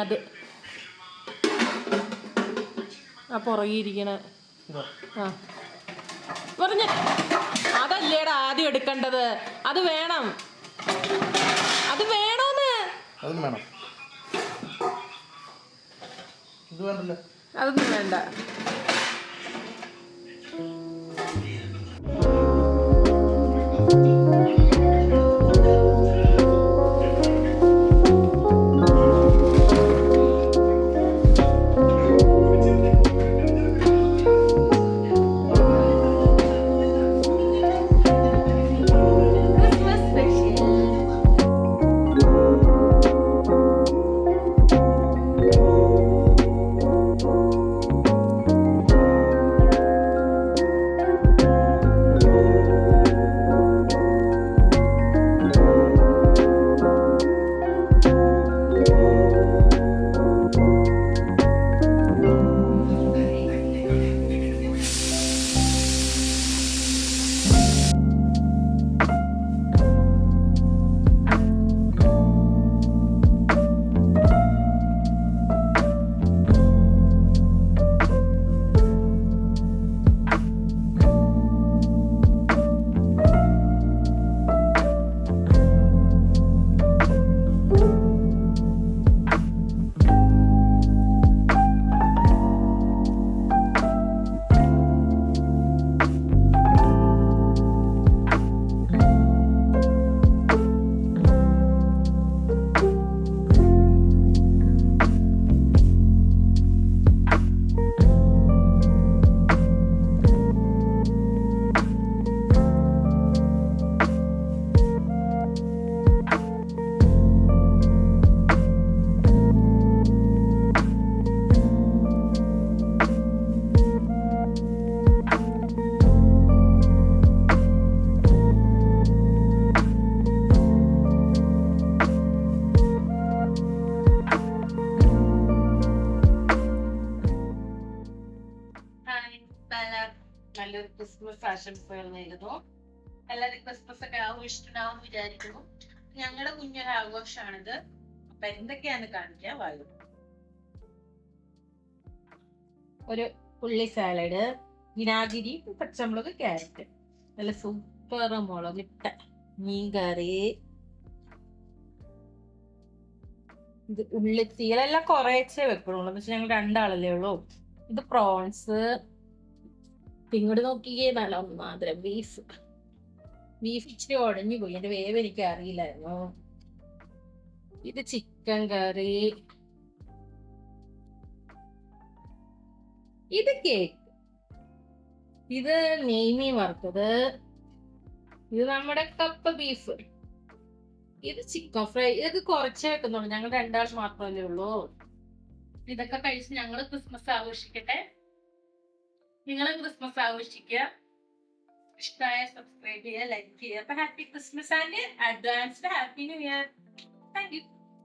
അത് ആ പുറകിരിക്കണ ആ പറഞ്ഞ അതല്ലേടാ ആദ്യം എടുക്കേണ്ടത്. അത് വേണം, അത് വേണോന്ന്. അതൊന്നും വേണം, ഇത് വേണ്ടല്ലോ. അതൊന്നും വേണ്ട. നല്ലൊരു ക്രിസ്മസ് ആശംസകൾ നേരുന്നു. എല്ലാവരും ക്രിസ്മസ് ഒക്കെ ആഘോഷിച്ചിട്ടുണ്ടാവും വിചാരിക്കുന്നു. ഞങ്ങളുടെ കുഞ്ഞൊരു ആഘോഷമാണിത്. അപ്പൊ എന്തൊക്കെയാന്ന് കാണിക്കാൻ വായു. ഒരു ഉള്ളി സാലഡ്, വിനാഗിരി, പച്ചമുളക്, ക്യാരറ്റ്, നല്ല സൂപ്പർ മുളകിട്ട മീൻകറി. ഇത് ഉള്ളിത്തീലെല്ലാം കുറേച്ചേ വെക്കുള്ളൂ, എന്ന് വെച്ചാൽ ഞങ്ങൾ 2 ആളല്ലേ ഉള്ളൂ. ഇത് പ്രോൺസ്. ഇങ്ങോട്ട് നോക്കിയേ, നല്ല ഒന്നാന്തരം ബീഫ്. ഇച്ചിരി ഉടഞ്ഞു പോയി, എന്റെ വേവ് എനിക്ക് അറിയില്ലായിരുന്നു. ഇത് ചിക്കൻ കറി. ഇത് കേക്ക്. ഇത് നെയ്മീൻ വറുത്തത്. ഇത് നമ്മുടെ കപ്പ ബീഫ്. ഇത് ചിക്കൻ ഫ്രൈ. ഇതൊക്കെ കുറച്ചേ വെക്കുന്നുള്ളൂ, ഞങ്ങൾ 2 ആൾ മാത്രമല്ലേ ഉള്ളൂ. ഇതൊക്കെ കഴിച്ച് ഞങ്ങൾ ക്രിസ്മസ് ആഘോഷിക്കട്ടെ. നിങ്ങളും ക്രിസ്മസ് ആഘോഷിക്കുക. ഇഷ്ടമായ സബ്സ്ക്രൈബ് ചെയ്യുക, ലൈക്ക് ചെയ്യുക. അപ്പൊ happy Christmas and advanced happy new year. Thank you.